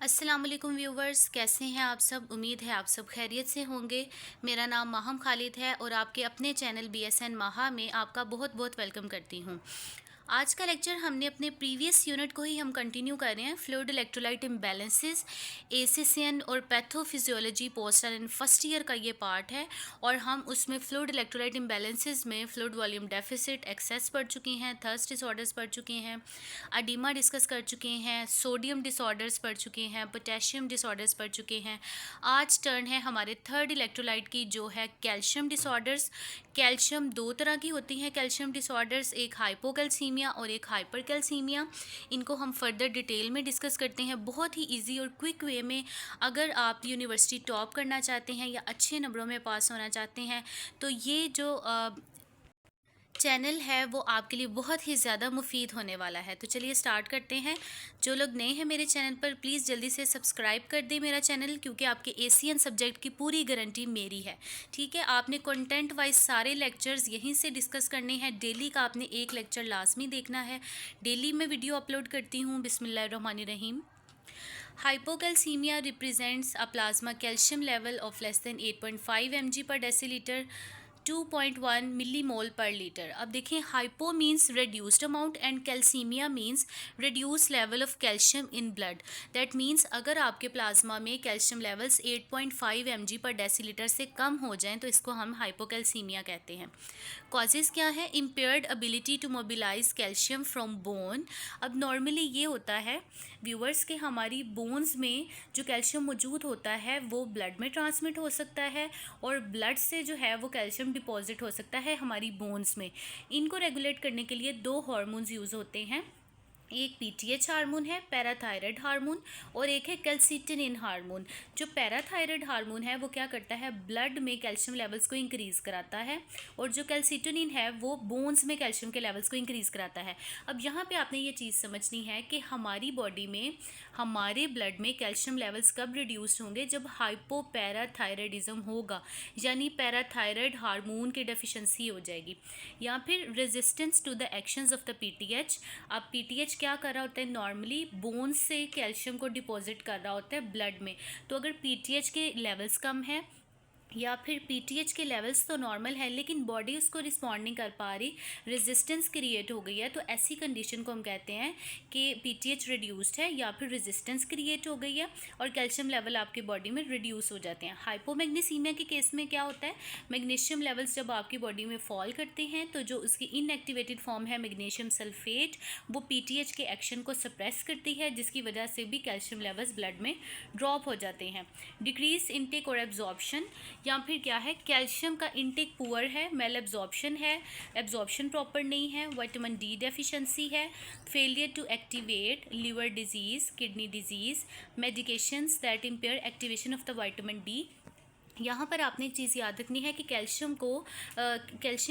अस्सलाम वालेकुम व्यूवर्स, कैसे हैं आप सब। उम्मीद है आप सब खैरियत से होंगे। मेरा नाम माहम खालिद है और आपके अपने चैनल BSN माहा में आपका बहुत बहुत वेलकम करती हूं। आज का लेक्चर हमने अपने प्रीवियस यूनिट को ही हम कंटिन्यू कर रहे हैं। फ्लूइड इलेक्ट्रोलाइट इम्बैलेंसेस, ACCN और pathophysiology post and first year का ये पार्ट है। और हम उसमें फ्लूइड इलेक्ट्रोलाइट इम्बैलेंसेस में फ्लूइड वॉल्यूम डेफिसिट, एक्सेस पढ़ चुके हैं, थर्स्ट डिसऑर्डर्स पढ़ चुके हैं, अडीमा डिस्कस कर चुके हैं, सोडियम डिसऑर्डर्स पढ़ चुके हैं, पोटेशियम डिसऑर्डर्स पढ़ चुके हैं। आज टर्न है हमारे थर्ड इलेक्ट्रोलाइट की, जो है कैल्शियम डिसऑर्डर्स। कैल्शियम दो तरह की होती हैं कैल्शियम डिसऑर्डर्स, एक हाइपोकैल्सीमिया और एक हाइपरकैल्सीमिया। इनको हम फर्दर डिटेल में डिस्कस करते हैं बहुत ही इजी और क्विक वे में। अगर आप यूनिवर्सिटी टॉप करना चाहते हैं या अच्छे नंबरों में पास होना चाहते हैं तो ये जो चैनल है वो आपके लिए बहुत ही ज़्यादा मुफीद होने वाला है। तो चलिए स्टार्ट करते हैं। जो लोग नए हैं मेरे चैनल पर, प्लीज़ जल्दी से सब्सक्राइब कर दें मेरा चैनल, क्योंकि आपके ACN सब्जेक्ट की पूरी गारंटी मेरी है। ठीक है, आपने कंटेंट वाइज सारे लेक्चर्स यहीं से डिस्कस करने हैं। डेली का आपने एक लेक्चर लाजमी देखना है। डेली मैं वीडियो अपलोड करती हूँ। बिस्मिल्लाहिर्रहमानिर्रहीम। Hypocalcaemia represents a plasma calcium level of less than 8.5 mg पर डेसीलीटर, 2.1 मिलीमोल पर लीटर। अब देखें, hypo means reduced amount and calcaemia means reduce level of calcium in blood. That means अगर आपके प्लाज्मा में कैल्शियम लेवल्स 8.5 mg पर decilitre से कम हो जाएं तो इसको हम हाइपोकैल्सीमिया कहते हैं। कॉजेज़ क्या है? Impaired ability to mobilize calcium from bone. अब नॉर्मली ये होता है व्यूअर्स के हमारी बोन्स में जो कैल्शियम मौजूद होता है वो ब्लड में ट्रांसमिट हो सकता है और ब्लड से जो है वो कैल्शियम डिपॉजिट हो सकता है हमारी बोन्स में। इनको रेगुलेट करने के लिए दो हार्मोन्स यूज़ होते हैं। एक PTH हार्मोन है, पैराथायराइड हार्मोन, और एक है कैल्सिटिनिन हार्मोन। जो पैराथायराइड हार्मोन है वो क्या करता है, ब्लड में कैल्शियम लेवल्स को इंक्रीज़ कराता है, और जो कैल्सिटिनिन है वो बोन्स में कैल्शियम के लेवल्स को इंक्रीज़ कराता है। अब यहाँ पे आपने ये चीज़ समझनी है कि हमारी बॉडी में, हमारे ब्लड में कैल्शियम लेवल्स कब रिड्यूस होंगे, जब हाइपोपैराथायराइडिज्म होगा, यानी पैराथायराइड हार्मोन की डेफिशिएंसी हो जाएगी, या फिर resistance to the actions of the PTH। अब PTH क्या कर रहा होता है, नॉर्मली बोन से कैल्शियम को डिपॉजिट कर रहा होता है ब्लड में। तो अगर PTH के लेवल्स कम है या फिर PTH के लेवल्स तो नॉर्मल है लेकिन बॉडी उसको रिस्पॉन्ड नहीं कर पा रही, रेजिस्टेंस क्रिएट हो गई है, तो ऐसी कंडीशन को हम कहते हैं कि PTH रिड्यूस्ड है या फिर रेजिस्टेंस क्रिएट हो गई है और कैल्शियम लेवल आपकी बॉडी में रिड्यूस हो जाते हैं। हाइपोमैग्नीसीमिया के केस में क्या होता है, मैग्नीशियम लेवल्स जब आपकी बॉडी में फॉल करते हैं तो जो उसकी इनएक्टिवेटेड फॉर्म है मैग्नीशियम सल्फेट, वो PTH के एक्शन को सप्रेस करती है, जिसकी वजह से भी कैल्शियम लेवल्स ब्लड में ड्रॉप हो जाते हैं। डिक्रीज इनटेक और एब्जॉर्प्शन, या फिर क्या है, कैल्शियम का इनटेक पुअर है, मेल एब्जॉर्प्शन है, एब्जॉर्प्शन प्रॉपर नहीं है, विटामिन D डेफिशिएंसी है, failure to activate, liver disease, kidney disease, medications that impair activation of the vitamin D। यहाँ पर आपने एक चीज़ याद रखनी है कि कैल्शियम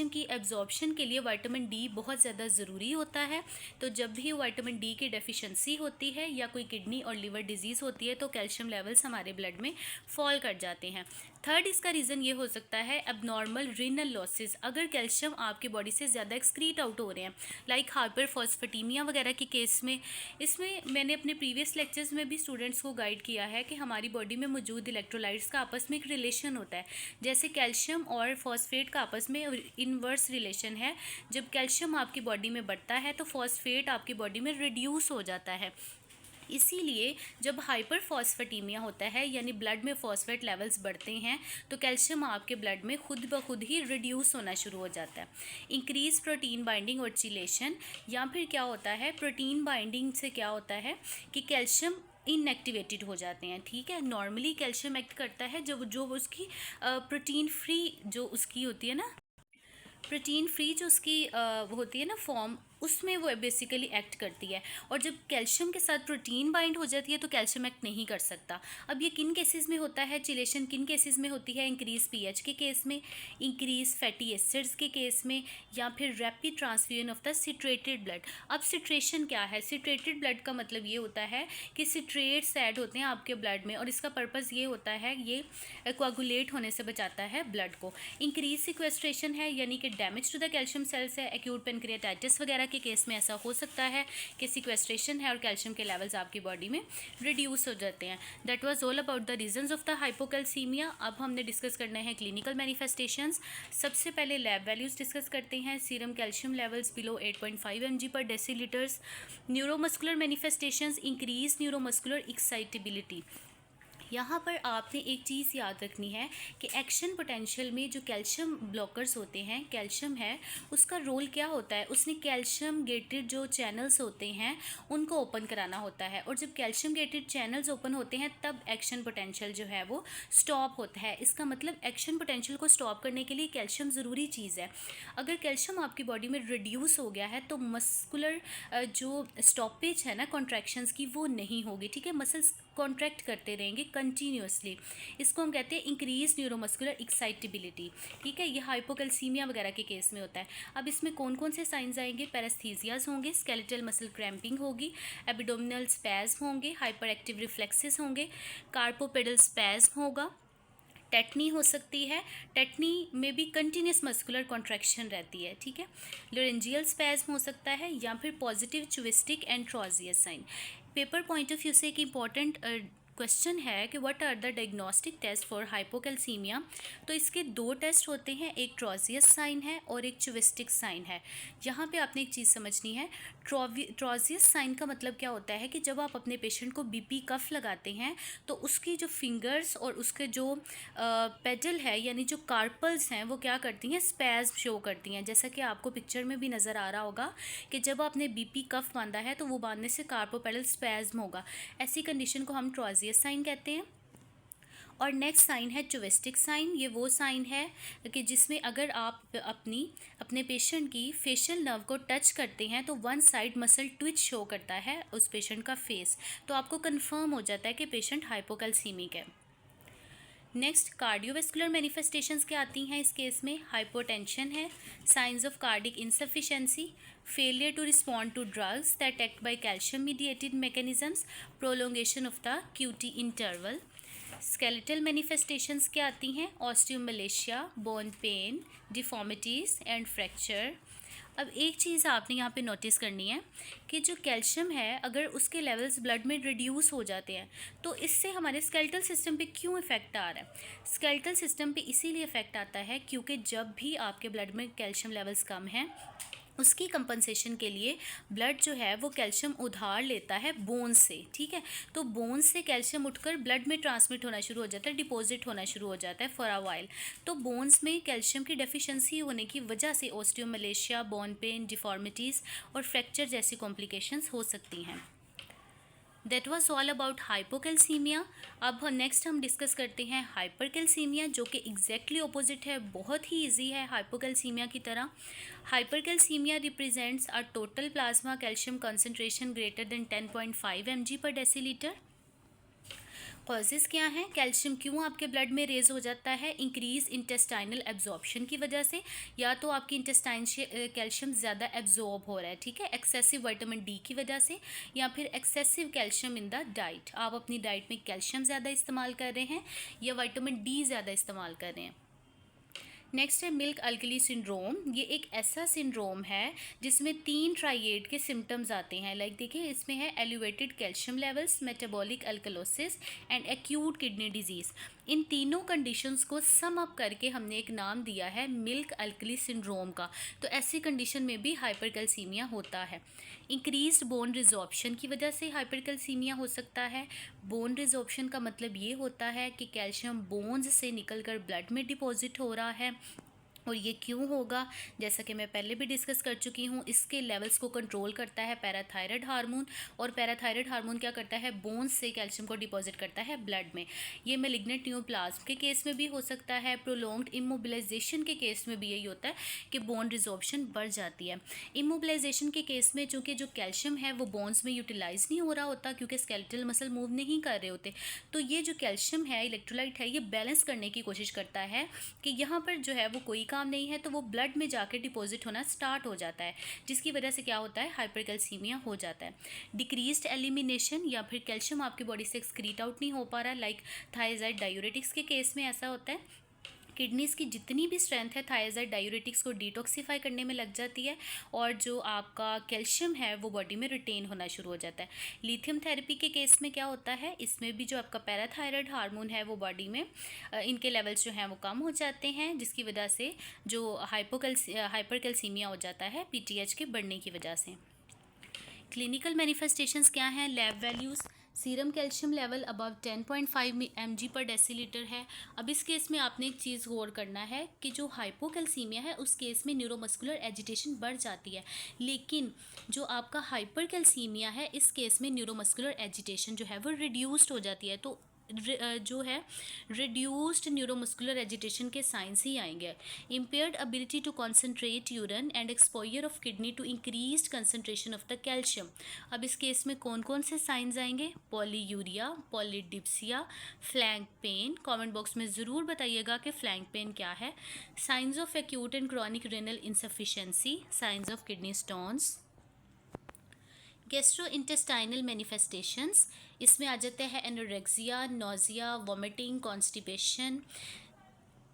की एब्जॉर्प्शन के लिए विटामिन D बहुत ज़्यादा ज़रूरी होता है। तो जब भी विटामिन D की डेफिशिएंसी होती है या कोई किडनी और लिवर डिजीज़ होती है तो कैल्शियम लेवल्स हमारे ब्लड में फॉल कर जाते हैं। थर्ड इसका रीज़न ये हो सकता है एबनॉर्मल रीनल लॉसेस। अगर कैल्शियम आपकी बॉडी से ज़्यादा एक्सक्रीट आउट हो रहे हैं, लाइक हाइपरफॉस्फेटीमिया वगैरह के केस में। इसमें मैंने अपने प्रीवियस लेक्चर्स में भी स्टूडेंट्स को गाइड किया है कि हमारी बॉडी में मौजूद इलेक्ट्रोलाइट्स का आपस में एक रिलेशन होता है। जैसे कैल्शियम और फॉस्फेट का आपस में इनवर्स रिलेशन है। जब कैल्शियम आपकी बॉडी में बढ़ता है तो फॉस्फेट आपकी बॉडी में रिड्यूस हो जाता है। इसीलिए जब हाइपरफॉस्फेटीमिया होता है यानी ब्लड में फॉस्फेट लेवल्स बढ़ते हैं तो कैल्शियम आपके ब्लड में खुद ब खुद ही रिड्यूस होना शुरू हो जाता है। इंक्रीज प्रोटीन बाइंडिंग और चिलेशन, या फिर क्या होता है, प्रोटीन बाइंडिंग से क्या होता है कि कैल्शियम इनएक्टिवेटेड हो जाते हैं। ठीक है, नॉर्मली कैल्शियम एक्ट करता है जब जो उसकी प्रोटीन फ्री जो उसकी होती है ना, प्रोटीन फ्री जो उसकी होती है ना फॉर्म, उसमें वो बेसिकली एक्ट करती है। और जब कैल्शियम के साथ प्रोटीन बाइंड हो जाती है तो कैल्शियम एक्ट नहीं कर सकता। अब ये किन केसेस में होता है चिलेशन, किन केसेस में होती है, इंक्रीज पीएच के केस में, इंक्रीज फैटी एसिड्स के केस में, या फिर rapid transfusion of the citrated blood. अब सिट्रेशन क्या है, सिट्रेटेड ब्लड का मतलब ये होता है कि सिट्रेट्स ऐड होते हैं आपके ब्लड में और इसका पर्पज़ ये होता है, ये कोआगुलेट होने से बचाता है ब्लड को। इंक्रीज सिक्वेस्ट्रेशन है, यानी कि damage to the calcium cells है, एक्यूट पेनक्रियाटाइटिस वगैरह के केस में ऐसा हो सकता है कि सिक्वेस्ट्रेशन है और कैल्शियम के लेवल्स आपकी बॉडी में रिड्यूस हो जाते हैं। That was all about the reasons of the hypocalcaemia. अब हमने डिस्कस करना है क्लिनिकल मैनिफेस्टेशंस। सबसे पहले लैब वैल्यूज़ डिस्कस करते हैं। Serum calcium levels below 8.5 mg per decilitres. Neuromuscular manifestations, increase neuromuscular excitability. यहाँ पर आपने एक चीज़ याद रखनी है कि एक्शन पोटेंशियल में जो कैल्शियम ब्लॉकर्स होते हैं, कैल्शियम है उसका रोल क्या होता है, उसने कैल्शियम गेटेड जो चैनल्स होते हैं उनको ओपन कराना होता है, और जब कैल्शियम गेटेड चैनल्स ओपन होते हैं तब एक्शन पोटेंशियल जो है वो स्टॉप होता है। इसका मतलब एक्शन पोटेंशियल को स्टॉप करने के लिए कैल्शियम ज़रूरी चीज़ है। अगर कैल्शियम आपकी बॉडी में रिड्यूस हो गया है तो मस्कुलर जो स्टॉपेज है ना कॉन्ट्रैक्शंस की, वो नहीं होगी, ठीक है। मसल्स कॉन्ट्रैक्ट करते रहेंगे कंटिन्यूसली। इसको हम कहते हैं इंक्रीज न्यूरोमस्कुलर एक्साइटेबिलिटी, ठीक है। ये हाइपोकैल्सीमिया वगैरह के केस में होता है। अब इसमें कौन कौन से साइंस आएंगे? पैरास्थीजियाज होंगे, स्केलेटल मसल क्रैम्पिंग होगी, एबिडोमिनल स्पैज्म होंगे, हाइपर एक्टिव रिफ्लेक्सेस होंगे, कार्पोपेडल स्पैज्म होगा, टेटनी हो सकती है। टेटनी में भी कंटिन्यूस मस्कुलर कॉन्ट्रैक्शन रहती है, ठीक है। लोरेंजियल स्पैज्म हो सकता है, या फिर positive Chvostek and Trousseau's sign. Paper point of view से एक इम्पॉर्टेंट क्वेश्चन है कि what are the diagnostic test for hypocalcaemia. तो इसके दो टेस्ट होते हैं, एक ट्रॉजियस साइन है और एक च्विस्टिक साइन है। यहाँ पे आपने एक चीज़ समझनी है, ट्रॉजियस साइन का मतलब क्या होता है कि जब आप अपने पेशेंट को बीपी कफ लगाते हैं तो उसकी जो फिंगर्स और उसके जो पेडल है यानी जो कार्पल्स हैं वो क्या करती हैं, स्पैज्म शो करती हैं। जैसा कि आपको पिक्चर में भी नज़र आ रहा होगा कि जब आपने बीपी कफ बांधा है तो वो बांधने से कार्पोपेडल स्पैज्म होगा। ऐसी कंडीशन को हम ट्रॉजियस साइन कहते हैं। और नेक्स्ट साइन है च्विस्टिक साइन। ये वो साइन है कि जिसमें अगर आप अपने पेशेंट की फेशियल नर्व को टच करते हैं तो one side muscle Twitch show करता है उस पेशेंट का फेस, तो आपको कंफर्म हो जाता है कि पेशेंट हाइपोकैल्सीमिक है। नेक्स्ट कार्डियोवेस्कुलर मैनिफेस्टेशंस क्या आती हैं इस केस में? हाइपोटेंशन है, signs of cardiac insufficiency, failure to respond to drugs that act by calcium mediated mechanisms, prolongation of the QT interval. Skeletal manifestations क्या आती हैं? Osteomalacia, bone pain, deformities and fracture. अब एक चीज़ आपने यहाँ पे नोटिस करनी है कि जो कैल्शियम है अगर उसके लेवल्स ब्लड में रिड्यूस हो जाते हैं तो इससे हमारे स्केलेटल सिस्टम पे क्यों इफ़ेक्ट आ रहा है? स्केलेटल सिस्टम पे इसीलिए इफ़ेक्ट आता है क्योंकि जब भी आपके ब्लड में कैल्शियम लेवल्स कम हैं उसकी कंपनसेशन के लिए ब्लड जो है वो कैल्शियम उधार लेता है बोन से, ठीक है। तो बोन से कैल्शियम उठकर ब्लड में ट्रांसमिट होना शुरू हो जाता है, डिपॉजिट होना शुरू हो जाता है फॉर अ वाइल। तो बोन्स में कैल्शियम की डेफिशिएंसी होने की वजह से ऑस्टियोमलेशिया, बोन पेन, डिफॉर्मिटीज़ और फ्रैक्चर जैसी कॉम्प्लिकेशंस हो सकती हैं। That was all about hypocalcaemia. अब नेक्स्ट हम डिस्कस करते हैं हाइपरकैल्सीमिया, जो कि एग्जैक्टली ऑपोजिट है, बहुत ही ईजी है हाइपोकैल्सीमिया की तरह। Hypercalcaemia represents a total plasma calcium concentration greater than 10.5 mg पर डेसीलीटर। कॉजेज़ क्या हैं? कैल्शियम क्यों आपके ब्लड में रेज हो जाता है? इंक्रीज इंटेस्टाइनल एब्जॉर्प्शन की वजह से, या तो आपकी इंटेस्टाइन से कैल्शियम ज़्यादा एब्जॉर्ब हो रहा है, ठीक है, एक्सेसिव विटामिन डी की वजह से, या फिर excessive calcium in the diet, आप अपनी डाइट में कैल्शियम ज़्यादा इस्तेमाल कर रहे हैं या विटामिन डी ज़्यादा इस्तेमाल कर रहे हैं। नेक्स्ट है मिल्क अल्कली सिंड्रोम। ये एक ऐसा सिंड्रोम है जिसमें 3 ट्राइएड के सिम्टम्स आते हैं। लाइक देखिए इसमें है elevated calcium levels, metabolic alkalosis and acute kidney disease. इन तीनों कंडीशंस को सम अप करके हमने एक नाम दिया है मिल्क अल्कली सिंड्रोम का। तो ऐसी कंडीशन में भी हाइपरकैल्सीमिया होता है। इंक्रीज्ड बोन रिजॉर्प्शन की वजह से हाइपरकैल्सीमिया हो सकता है। बोन रिजॉर्प्शन का मतलब ये होता है कि कैल्शियम बोन्स से निकलकर ब्लड में डिपॉजिट हो रहा है, और ये क्यों होगा? जैसा कि मैं पहले भी डिस्कस कर चुकी हूँ, इसके लेवल्स को कंट्रोल करता है पैराथायराइड हार्मोन, और पैराथायराइड हार्मोन क्या करता है? बोन्स से कैल्शियम को डिपॉजिट करता है ब्लड में। ये मैलिग्नेंट न्यूप्लाज्म के केस में भी हो सकता है। प्रोलॉन्ग्ड इमोबिलाइजेशन के केस में भी यही होता है कि बोन रिजॉर्प्शन बढ़ जाती है। इमोबिलाइजेशन के केस में चूँकि जो कैल्शियम है वो बोन्स में यूटिलाइज नहीं हो रहा होता क्योंकि स्केलेटल मसल मूव नहीं कर रहे होते, तो ये जो कैल्शियम है, इलेक्ट्रोलाइट है, ये बैलेंस करने की कोशिश करता है कि यहाँ पर जो है वो कोई काम नहीं है, तो वो ब्लड में जाके डिपॉजिट होना स्टार्ट हो जाता है, जिसकी वजह से क्या होता है? हाइपरकैल्सीमिया हो जाता है। डिक्रीज्ड एलिमिनेशन, या फिर कैल्शियम आपकी बॉडी से एक्सक्रीट आउट नहीं हो पा रहा, लाइक थायराइड डायूरेटिक्स के केस में ऐसा होता है किडनीज़ की जितनी भी स्ट्रेंथ है थायराइड डायूरेटिक्स को डिटॉक्सिफाई करने में लग जाती है और जो आपका कैल्शियम है वो बॉडी में रिटेन होना शुरू हो जाता है। लिथियम थेरेपी के केस में क्या होता है, इसमें भी जो आपका पैराथायराइड हार्मोन है वो बॉडी में इनके लेवल्स जो हैं वो कम हो जाते हैं, जिसकी वजह से जो हाइपरकैल्सीमिया हो जाता है पीटीएच के बढ़ने की वजह से। क्लिनिकल मैनिफेस्टेशंस क्या हैं? Lab values, serum calcium level above 10.5 mg पर डेसीलीटर है। अब इस केस में आपने एक चीज़ गौर करना है कि जो हाइपोकैल्सीमिया है उस केस में न्यूरोमस्कुलर एजिटेशन बढ़ जाती है, लेकिन जो आपका हाइपरकैल्सीमिया है इस केस में न्यूरोमस्कुलर एजिटेशन जो है वो रिड्यूस्ड हो जाती है। तो जो है रिड्यूस्ड न्यूरोमस्कुलर एजिटेशन के साइंस ही आएंगे। Impaired ability to concentrate urine and exposure of kidney to increase concentration of the calcium. अब इस केस में कौन कौन से साइंस आएंगे? Polyuria, polydipsia, flank pain. Comment box में ज़रूर बताइएगा कि फ्लैंक पेन क्या है। Signs of acute and chronic renal insufficiency, signs of kidney stones. Gastrointestinal manifestations, इसमें आ जाते हैं एनोरेक्सिया, नोजिया, वॉमिटिंग, कॉन्स्टिपेशन।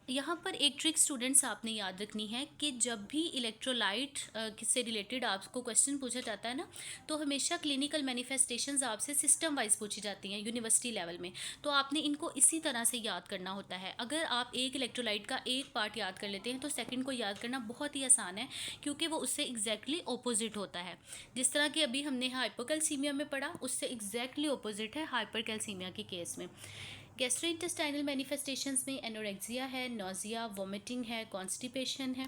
यहाँ पर एक ट्रिक स्टूडेंट्स आपने याद रखनी है कि जब भी इलेक्ट्रोलाइट से रिलेटेड आपको क्वेश्चन पूछा जाता है ना, तो हमेशा क्लिनिकल मैनिफेस्टेशंस आपसे सिस्टम वाइज पूछी जाती हैं यूनिवर्सिटी लेवल में, तो आपने इनको इसी तरह से याद करना होता है। अगर आप एक इलेक्ट्रोलाइट का एक पार्ट याद कर लेते हैं तो सेकंड को याद करना बहुत ही आसान है, क्योंकि वो उससे एग्जैक्टली ऑपोजिट होता है। जिस तरह कि अभी हमने हाइपोकैल्सीमिया में पढ़ा, उससे एग्जैक्टली ऑपोजिट है हाइपरकैल्सीमिया के केस में। गैस्ट्रोइंटेस्टाइनल मैनिफेस्टेशंस में एनोरेक्सिया है, नोजिया, वॉमिटिंग है, कॉन्स्टिपेशन है।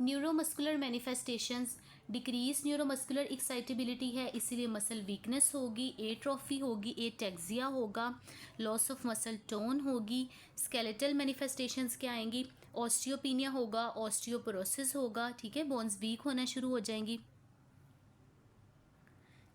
Neuromuscular manifestations, decrease neuromuscular excitability है, इसीलिए मसल वीकनेस होगी, एट्रोफी होगी, एटेक्सिया होगा, लॉस ऑफ मसल टोन होगी। स्केलेटल मैनिफेस्टेशंस क्या आएंगी? ऑस्टियोपिनिया होगा, ऑस्टियोपोरोसिस होगा, ठीक है, बोन्स वीक होना शुरू हो जाएंगी।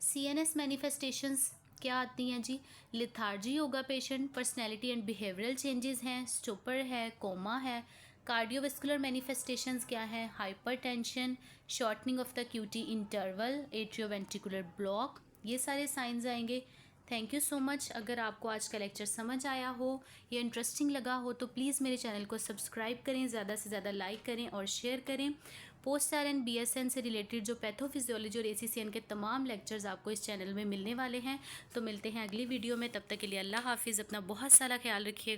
सीएनएस मैनिफेस्टेशंस क्या आती हैं जी? लिथार्जी होगा patient, personality and behavioural changes हैं, स्टोपर है, कोमा है। कार्डियोवेस्कुलर मैनिफेस्टेशंस क्या है? Hypertension, shortening of the QT interval, atrioventricular block, ये सारे साइंस आएंगे। Thank you so much. अगर आपको आज का लेक्चर समझ आया हो या इंटरेस्टिंग लगा हो तो प्लीज़ मेरे चैनल को सब्सक्राइब करें, ज़्यादा से ज़्यादा लाइक करें और शेयर करें। पोस्ट आर बीएसएन से रिलेटेड जो पैथोफिजियोलॉजी और एसीसीएन के तमाम लेक्चर्स आपको इस चैनल में मिलने वाले हैं। तो मिलते हैं अगली वीडियो में, तब तक के लिए अल्लाह हाफिज़। अपना बहुत सारा ख्याल रखिएगा।